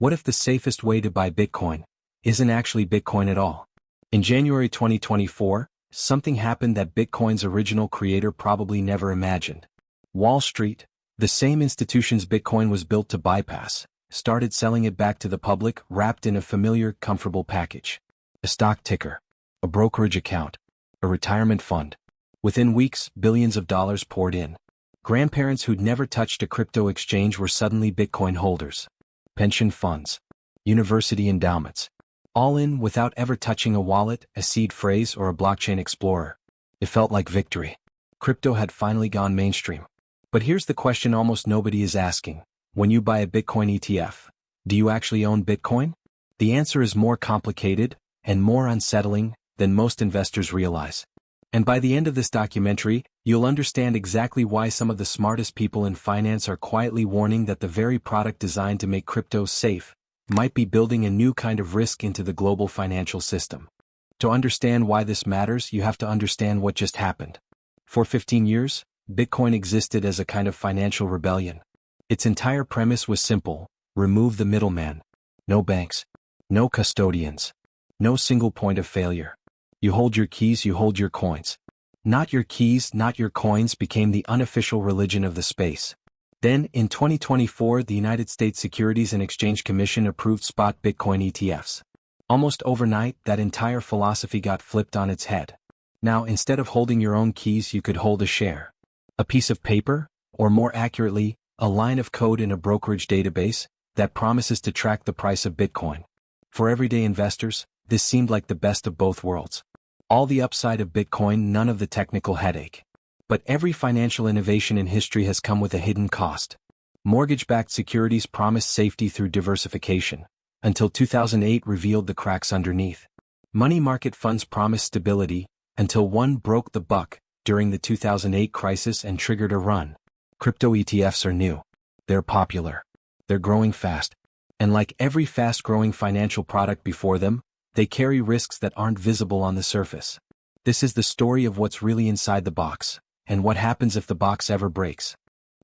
What if the safest way to buy Bitcoin isn't actually Bitcoin at all? In January 2024, something happened that Bitcoin's original creator probably never imagined. Wall Street, the same institutions Bitcoin was built to bypass, started selling it back to the public wrapped in a familiar, comfortable package. A stock ticker, a brokerage account, a retirement fund. Within weeks, billions of dollars poured in. Grandparents who'd never touched a crypto exchange were suddenly Bitcoin holders. Pension funds, university endowments, all in without ever touching a wallet, a seed phrase, or a blockchain explorer. It felt like victory. Crypto had finally gone mainstream. But here's the question almost nobody is asking. When you buy a Bitcoin ETF, do you actually own Bitcoin? The answer is more complicated and more unsettling than most investors realize. And by the end of this documentary, you'll understand exactly why some of the smartest people in finance are quietly warning that the very product designed to make crypto safe might be building a new kind of risk into the global financial system. To understand why this matters, you have to understand what just happened. For 15 years, Bitcoin existed as a kind of financial rebellion. Its entire premise was simple: remove the middleman. No banks, no custodians, no single point of failure. You hold your keys, you hold your coins. Not your keys, not your coins became the unofficial religion of the space. Then, in 2024, the United States Securities and Exchange Commission approved spot Bitcoin ETFs. Almost overnight, that entire philosophy got flipped on its head. Now, instead of holding your own keys, you could hold a share, a piece of paper, or more accurately, a line of code in a brokerage database that promises to track the price of Bitcoin. For everyday investors, this seemed like the best of both worlds. All the upside of Bitcoin, none of the technical headache. But every financial innovation in history has come with a hidden cost. Mortgage-backed securities promised safety through diversification, until 2008 revealed the cracks underneath. Money market funds promised stability, until one broke the buck during the 2008 crisis and triggered a run. Crypto ETFs are new. They're popular. They're growing fast. And like every fast-growing financial product before them, they carry risks that aren't visible on the surface. This is the story of what's really inside the box, and what happens if the box ever breaks.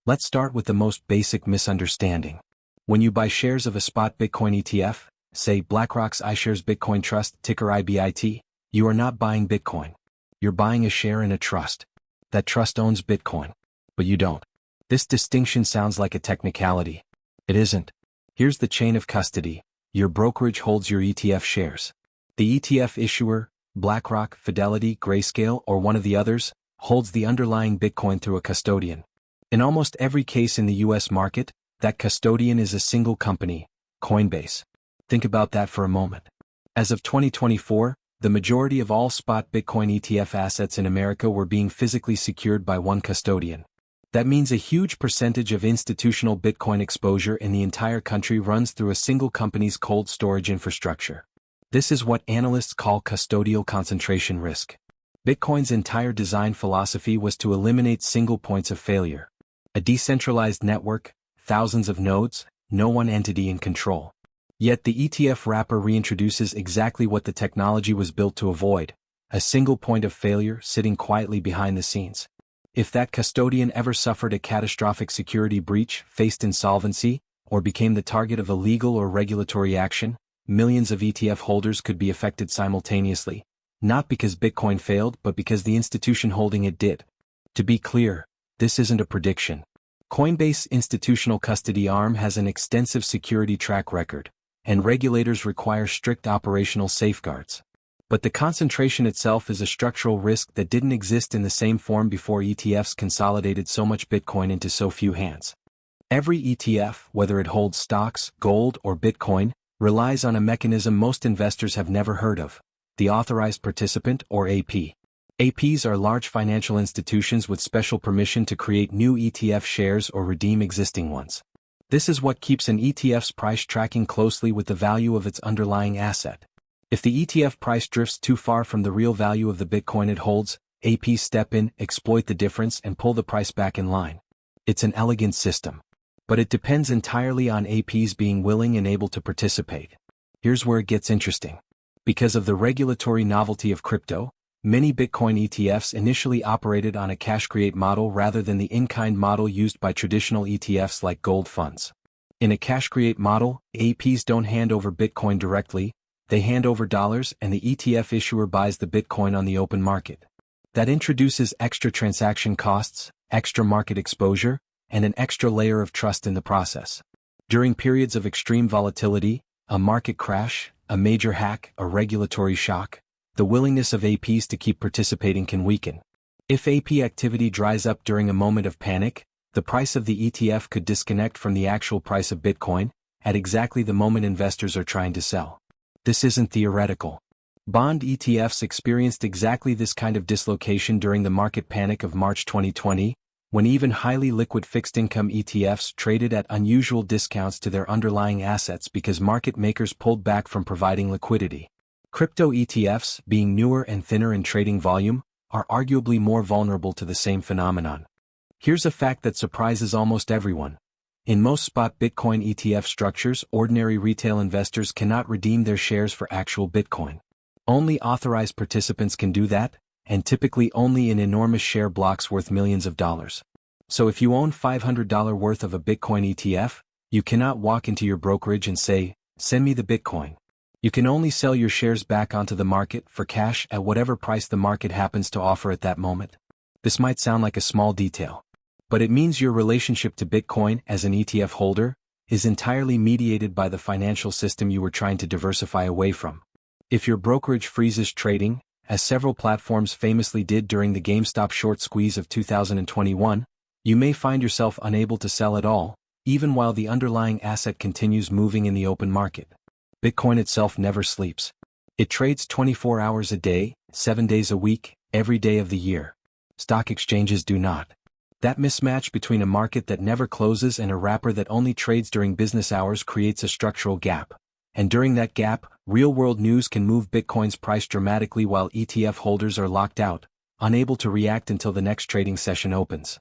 Let's start with the most basic misunderstanding. When you buy shares of a spot Bitcoin ETF, say BlackRock's iShares Bitcoin Trust, ticker IBIT, you are not buying Bitcoin. You're buying a share in a trust. That trust owns Bitcoin. But you don't. This distinction sounds like a technicality. It isn't. Here's the chain of custody. Your brokerage holds your ETF shares. The ETF issuer, BlackRock, Fidelity, Grayscale, or one of the others, holds the underlying Bitcoin through a custodian. In almost every case in the US market, that custodian is a single company, Coinbase. Think about that for a moment. As of 2024, the majority of all spot Bitcoin ETF assets in America were being physically secured by one custodian. That means a huge percentage of institutional Bitcoin exposure in the entire country runs through a single company's cold storage infrastructure. This is what analysts call custodial concentration risk. Bitcoin's entire design philosophy was to eliminate single points of failure. A decentralized network, thousands of nodes, no one entity in control. Yet the ETF wrapper reintroduces exactly what the technology was built to avoid: a single point of failure sitting quietly behind the scenes. If that custodian ever suffered a catastrophic security breach, faced insolvency, or became the target of a legal or regulatory action, millions of ETF holders could be affected simultaneously, not because Bitcoin failed but because the institution holding it did. To be clear, this isn't a prediction. Coinbase institutional custody arm has an extensive security track record, and regulators require strict operational safeguards. But the concentration itself is a structural risk that didn't exist in the same form before ETFs consolidated so much Bitcoin into so few hands. Every ETF, whether it holds stocks, gold, or Bitcoin, relies on a mechanism most investors have never heard of: the Authorized Participant, or AP. APs are large financial institutions with special permission to create new ETF shares or redeem existing ones. This is what keeps an ETF's price tracking closely with the value of its underlying asset. If the ETF price drifts too far from the real value of the Bitcoin it holds, APs step in, exploit the difference, and pull the price back in line. It's an elegant system. But it depends entirely on APs being willing and able to participate. Here's where it gets interesting. Because of the regulatory novelty of crypto, many Bitcoin ETFs initially operated on a cash create model rather than the in-kind model used by traditional ETFs like gold funds. In a cash create model, APs don't hand over Bitcoin directly, they hand over dollars and the ETF issuer buys the Bitcoin on the open market. That introduces extra transaction costs, extra market exposure, and an extra layer of trust in the process. During periods of extreme volatility, a market crash, a major hack, a regulatory shock, the willingness of APs to keep participating can weaken. If AP activity dries up during a moment of panic, the price of the ETF could disconnect from the actual price of Bitcoin, at exactly the moment investors are trying to sell. This isn't theoretical. Bond ETFs experienced exactly this kind of dislocation during the market panic of March 2020, when even highly liquid fixed-income ETFs traded at unusual discounts to their underlying assets because market makers pulled back from providing liquidity. Crypto ETFs, being newer and thinner in trading volume, are arguably more vulnerable to the same phenomenon. Here's a fact that surprises almost everyone. In most spot Bitcoin ETF structures, ordinary retail investors cannot redeem their shares for actual Bitcoin. Only authorized participants can do that, and typically only in enormous share blocks worth millions of dollars. So if you own $500 worth of a Bitcoin ETF, you cannot walk into your brokerage and say, "Send me the Bitcoin." You can only sell your shares back onto the market for cash at whatever price the market happens to offer at that moment. This might sound like a small detail, but it means your relationship to Bitcoin as an ETF holder is entirely mediated by the financial system you were trying to diversify away from. If your brokerage freezes trading, as several platforms famously did during the GameStop short squeeze of 2021, you may find yourself unable to sell at all, even while the underlying asset continues moving in the open market. Bitcoin itself never sleeps. It trades 24 hours a day, 7 days a week, every day of the year. Stock exchanges do not. That mismatch between a market that never closes and a wrapper that only trades during business hours creates a structural gap. And during that gap, real-world news can move Bitcoin's price dramatically while ETF holders are locked out, unable to react until the next trading session opens.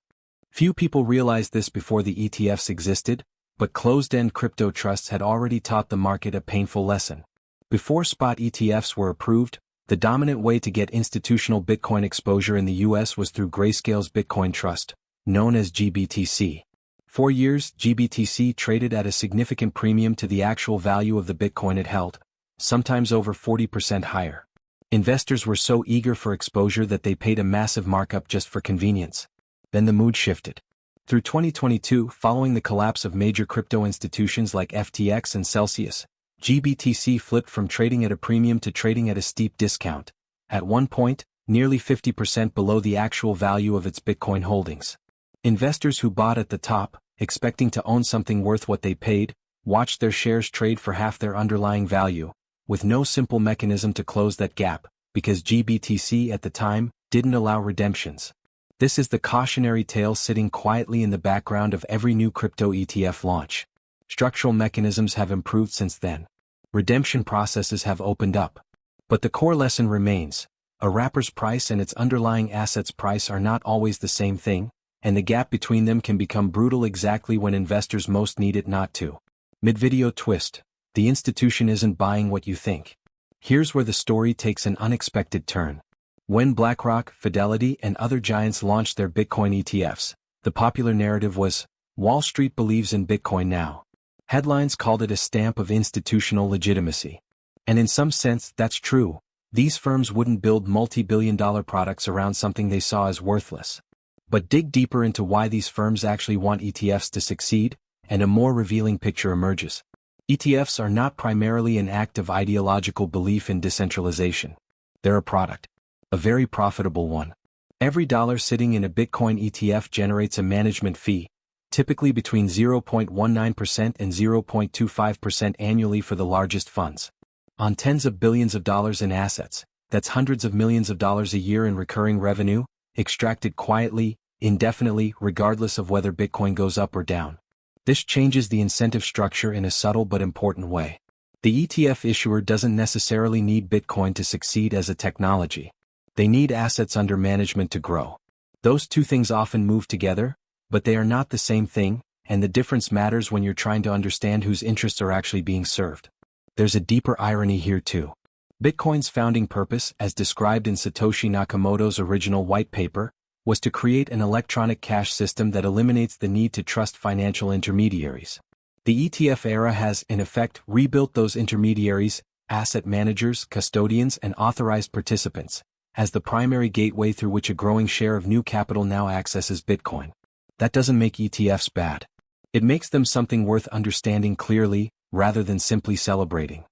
Few people realized this before the ETFs existed, but closed-end crypto trusts had already taught the market a painful lesson. Before spot ETFs were approved, the dominant way to get institutional Bitcoin exposure in the US was through Grayscale's Bitcoin Trust, known as GBTC. For years, GBTC traded at a significant premium to the actual value of the Bitcoin it held, sometimes over 40% higher. Investors were so eager for exposure that they paid a massive markup just for convenience. Then the mood shifted. Through 2022, following the collapse of major crypto institutions like FTX and Celsius, GBTC flipped from trading at a premium to trading at a steep discount, at one point, nearly 50% below the actual value of its Bitcoin holdings. Investors who bought at the top, expecting to own something worth what they paid, watched their shares trade for half their underlying value, with no simple mechanism to close that gap, because GBTC at the time didn't allow redemptions. This is the cautionary tale sitting quietly in the background of every new crypto ETF launch. Structural mechanisms have improved since then. Redemption processes have opened up. But the core lesson remains: a wrapper's price and its underlying asset's price are not always the same thing, and the gap between them can become brutal exactly when investors most need it not to. Mid-video twist: the institution isn't buying what you think. Here's where the story takes an unexpected turn. When BlackRock, Fidelity, and other giants launched their Bitcoin ETFs, the popular narrative was, "Wall Street believes in Bitcoin now." Headlines called it a stamp of institutional legitimacy. And in some sense, that's true. These firms wouldn't build multi-billion-dollar products around something they saw as worthless. But dig deeper into why these firms actually want ETFs to succeed, and a more revealing picture emerges. ETFs are not primarily an act of ideological belief in decentralization. They're a product. A very profitable one. Every dollar sitting in a Bitcoin ETF generates a management fee, typically between 0.19% and 0.25% annually for the largest funds. On tens of billions of dollars in assets, that's hundreds of millions of dollars a year in recurring revenue, extracted quietly, indefinitely, regardless of whether Bitcoin goes up or down. This changes the incentive structure in a subtle but important way. The ETF issuer doesn't necessarily need Bitcoin to succeed as a technology. They need assets under management to grow. Those two things often move together, but they are not the same thing, and the difference matters when you're trying to understand whose interests are actually being served. There's a deeper irony here too. Bitcoin's founding purpose, as described in Satoshi Nakamoto's original white paper, was to create an electronic cash system that eliminates the need to trust financial intermediaries. The ETF era has, in effect, rebuilt those intermediaries, asset managers, custodians, and authorized participants, as the primary gateway through which a growing share of new capital now accesses Bitcoin. That doesn't make ETFs bad. It makes them something worth understanding clearly, rather than simply celebrating.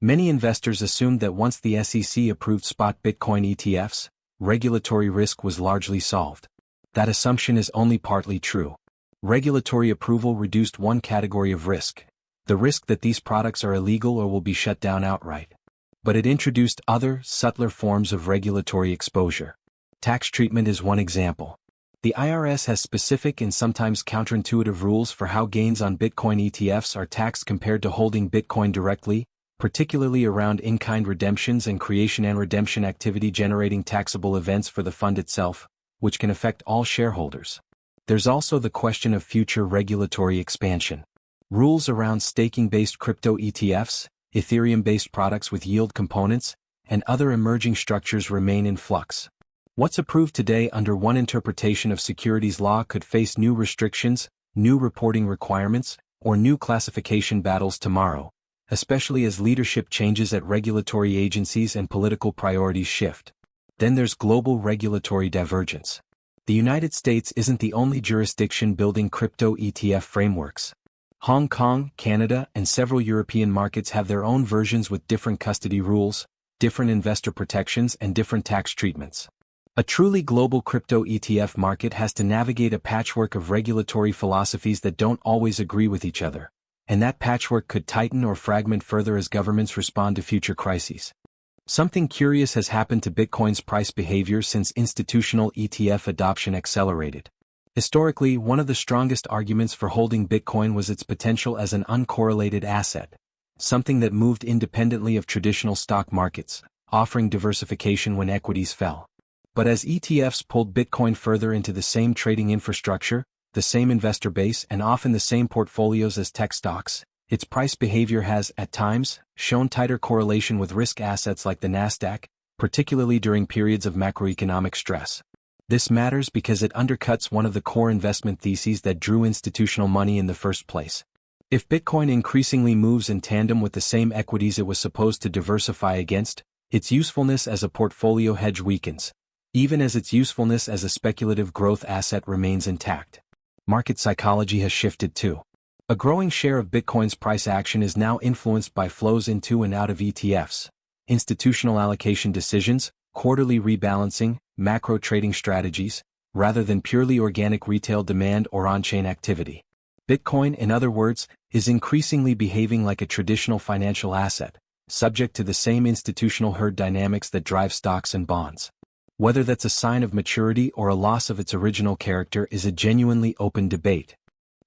Many investors assumed that once the SEC approved spot Bitcoin ETFs, regulatory risk was largely solved. That assumption is only partly true. Regulatory approval reduced one category of risk, the risk that these products are illegal or will be shut down outright. But it introduced other, subtler forms of regulatory exposure. Tax treatment is one example. The IRS has specific and sometimes counterintuitive rules for how gains on Bitcoin ETFs are taxed compared to holding Bitcoin directly, particularly around in-kind redemptions and creation and redemption activity generating taxable events for the fund itself, which can affect all shareholders. There's also the question of future regulatory expansion. Rules around staking-based crypto ETFs, Ethereum-based products with yield components, and other emerging structures remain in flux. What's approved today under one interpretation of securities law could face new restrictions, new reporting requirements, or new classification battles tomorrow, especially as leadership changes at regulatory agencies and political priorities shift. Then there's global regulatory divergence. The United States isn't the only jurisdiction building crypto ETF frameworks. Hong Kong, Canada, and several European markets have their own versions with different custody rules, different investor protections, and different tax treatments. A truly global crypto ETF market has to navigate a patchwork of regulatory philosophies that don't always agree with each other, and that patchwork could tighten or fragment further as governments respond to future crises. Something curious has happened to Bitcoin's price behavior since institutional ETF adoption accelerated. Historically, one of the strongest arguments for holding Bitcoin was its potential as an uncorrelated asset, something that moved independently of traditional stock markets, offering diversification when equities fell. But as ETFs pulled Bitcoin further into the same trading infrastructure, the same investor base, and often the same portfolios as tech stocks, its price behavior has, at times, shown tighter correlation with risk assets like the Nasdaq, particularly during periods of macroeconomic stress. This matters because it undercuts one of the core investment theses that drew institutional money in the first place. If Bitcoin increasingly moves in tandem with the same equities it was supposed to diversify against, its usefulness as a portfolio hedge weakens, even as its usefulness as a speculative growth asset remains intact. Market psychology has shifted too. A growing share of Bitcoin's price action is now influenced by flows into and out of ETFs, institutional allocation decisions, quarterly rebalancing, macro trading strategies, rather than purely organic retail demand or on-chain activity. Bitcoin, in other words, is increasingly behaving like a traditional financial asset, subject to the same institutional herd dynamics that drive stocks and bonds. Whether that's a sign of maturity or a loss of its original character is a genuinely open debate.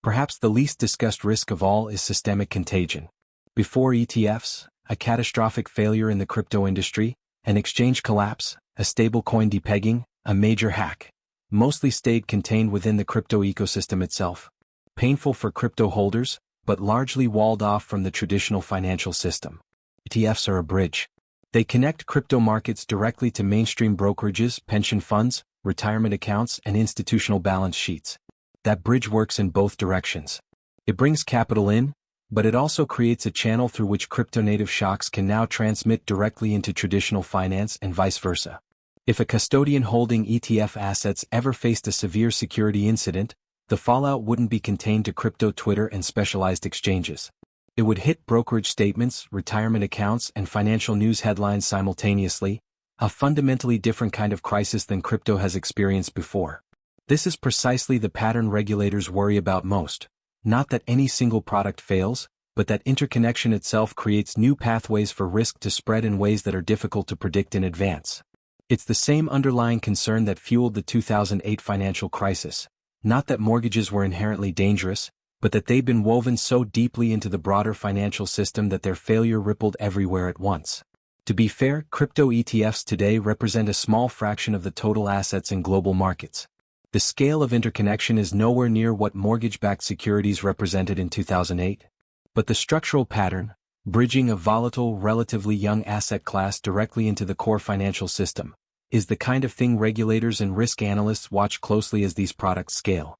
Perhaps the least discussed risk of all is systemic contagion. Before ETFs, a catastrophic failure in the crypto industry, an exchange collapse, a stablecoin depegging, a major hack, mostly stayed contained within the crypto ecosystem itself. Painful for crypto holders, but largely walled off from the traditional financial system. ETFs are a bridge. They connect crypto markets directly to mainstream brokerages, pension funds, retirement accounts, and institutional balance sheets. That bridge works in both directions. It brings capital in, but it also creates a channel through which crypto-native shocks can now transmit directly into traditional finance and vice versa. If a custodian holding ETF assets ever faced a severe security incident, the fallout wouldn't be contained to crypto Twitter and specialized exchanges. It would hit brokerage statements, retirement accounts, and financial news headlines simultaneously, a fundamentally different kind of crisis than crypto has experienced before. This is precisely the pattern regulators worry about most. Not that any single product fails, but that interconnection itself creates new pathways for risk to spread in ways that are difficult to predict in advance. It's the same underlying concern that fueled the 2008 financial crisis. Not that mortgages were inherently dangerous, but that they'd been woven so deeply into the broader financial system that their failure rippled everywhere at once. To be fair, crypto ETFs today represent a small fraction of the total assets in global markets. The scale of interconnection is nowhere near what mortgage-backed securities represented in 2008. But the structural pattern, bridging a volatile, relatively young asset class directly into the core financial system, is the kind of thing regulators and risk analysts watch closely as these products scale.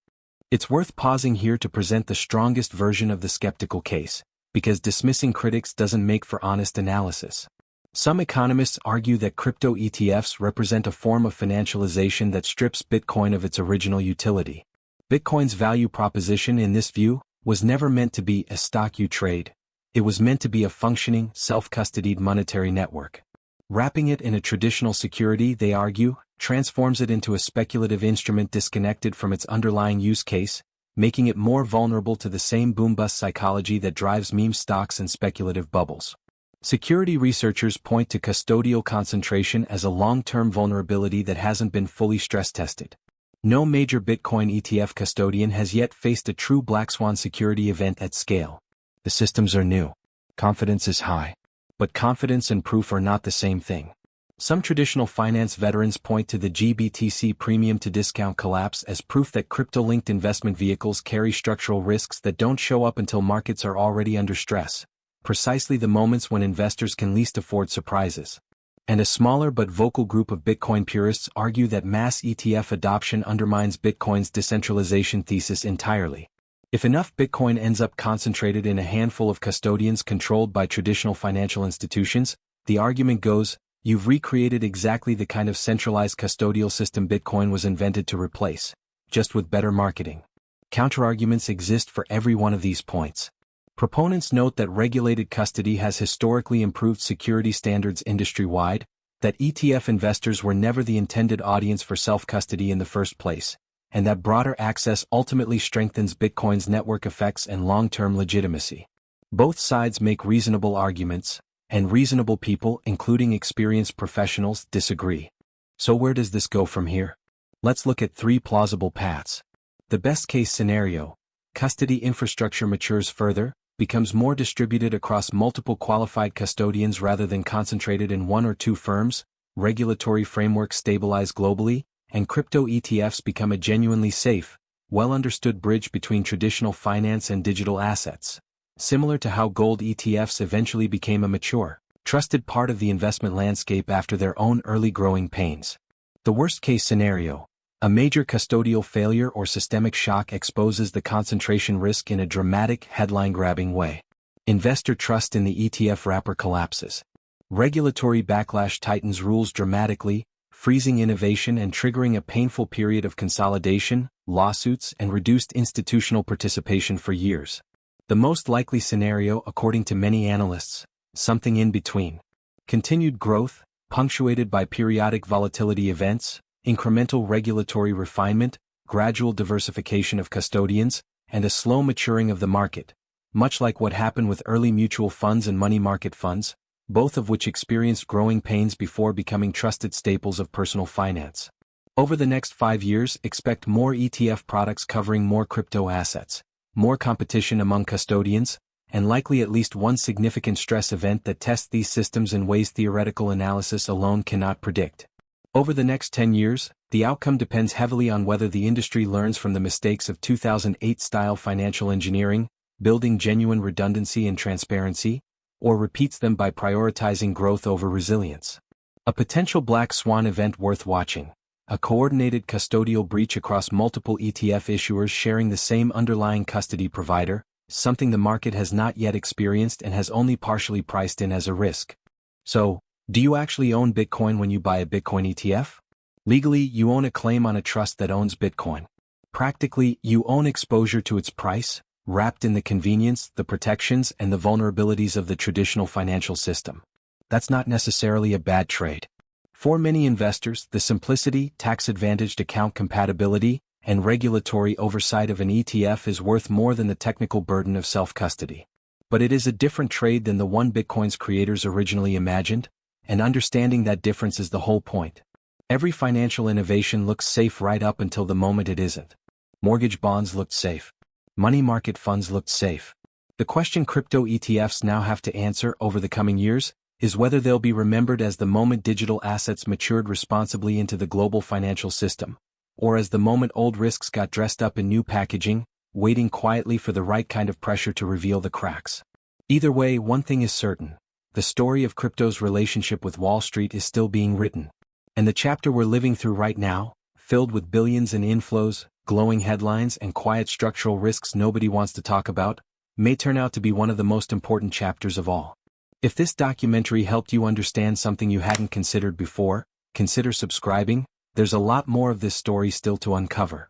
It's worth pausing here to present the strongest version of the skeptical case, because dismissing critics doesn't make for honest analysis. Some economists argue that crypto ETFs represent a form of financialization that strips Bitcoin of its original utility. Bitcoin's value proposition in this view was never meant to be a stock you trade. It was meant to be a functioning, self-custodied monetary network. Wrapping it in a traditional security, they argue, transforms it into a speculative instrument disconnected from its underlying use case, making it more vulnerable to the same boom-bust psychology that drives meme stocks and speculative bubbles. Security researchers point to custodial concentration as a long-term vulnerability that hasn't been fully stress-tested. No major Bitcoin ETF custodian has yet faced a true black swan security event at scale. The systems are new. Confidence is high. But confidence and proof are not the same thing. Some traditional finance veterans point to the GBTC premium-to-discount collapse as proof that crypto-linked investment vehicles carry structural risks that don't show up until markets are already under stress, precisely the moments when investors can least afford surprises. And a smaller but vocal group of Bitcoin purists argue that mass ETF adoption undermines Bitcoin's decentralization thesis entirely. If enough Bitcoin ends up concentrated in a handful of custodians controlled by traditional financial institutions, the argument goes, you've recreated exactly the kind of centralized custodial system Bitcoin was invented to replace, just with better marketing. Counterarguments exist for every one of these points. Proponents note that regulated custody has historically improved security standards industry-wide, that ETF investors were never the intended audience for self-custody in the first place, and that broader access ultimately strengthens Bitcoin's network effects and long-term legitimacy. Both sides make reasonable arguments, and reasonable people, including experienced professionals, disagree. So where does this go from here? Let's look at three plausible paths. The best-case scenario: custody infrastructure matures further, becomes more distributed across multiple qualified custodians rather than concentrated in one or two firms, regulatory frameworks stabilize globally, and crypto ETFs become a genuinely safe, well-understood bridge between traditional finance and digital assets. Similar to how gold ETFs eventually became a mature, trusted part of the investment landscape after their own early growing pains. The worst-case scenario: a major custodial failure or systemic shock exposes the concentration risk in a dramatic, headline-grabbing way. Investor trust in the ETF wrapper collapses. Regulatory backlash tightens rules dramatically, freezing innovation and triggering a painful period of consolidation, lawsuits, and reduced institutional participation for years. The most likely scenario, according to many analysts, something in between. Continued growth, punctuated by periodic volatility events, incremental regulatory refinement, gradual diversification of custodians, and a slow maturing of the market, much like what happened with early mutual funds and money market funds, both of which experienced growing pains before becoming trusted staples of personal finance. Over the next 5 years, expect more ETF products covering more crypto assets, more competition among custodians, and likely at least one significant stress event that tests these systems in ways theoretical analysis alone cannot predict. Over the next 10 years, the outcome depends heavily on whether the industry learns from the mistakes of 2008-style financial engineering, building genuine redundancy and transparency, or repeats them by prioritizing growth over resilience. A potential black swan event worth watching: a coordinated custodial breach across multiple ETF issuers sharing the same underlying custody provider, something the market has not yet experienced and has only partially priced in as a risk. So, do you actually own Bitcoin when you buy a Bitcoin ETF? Legally, you own a claim on a trust that owns Bitcoin. Practically, you own exposure to its price, wrapped in the convenience, the protections, and the vulnerabilities of the traditional financial system. That's not necessarily a bad trade. For many investors, the simplicity, tax-advantaged account compatibility, and regulatory oversight of an ETF is worth more than the technical burden of self-custody. But it is a different trade than the one Bitcoin's creators originally imagined, and understanding that difference is the whole point. Every financial innovation looks safe right up until the moment it isn't. Mortgage bonds looked safe. Money market funds looked safe. The question crypto ETFs now have to answer over the coming years is whether they'll be remembered as the moment digital assets matured responsibly into the global financial system, or as the moment old risks got dressed up in new packaging, waiting quietly for the right kind of pressure to reveal the cracks. Either way, one thing is certain: the story of crypto's relationship with Wall Street is still being written. And the chapter we're living through right now, filled with billions in inflows, glowing headlines and quiet structural risks nobody wants to talk about, may turn out to be one of the most important chapters of all. If this documentary helped you understand something you hadn't considered before, consider subscribing. There's a lot more of this story still to uncover.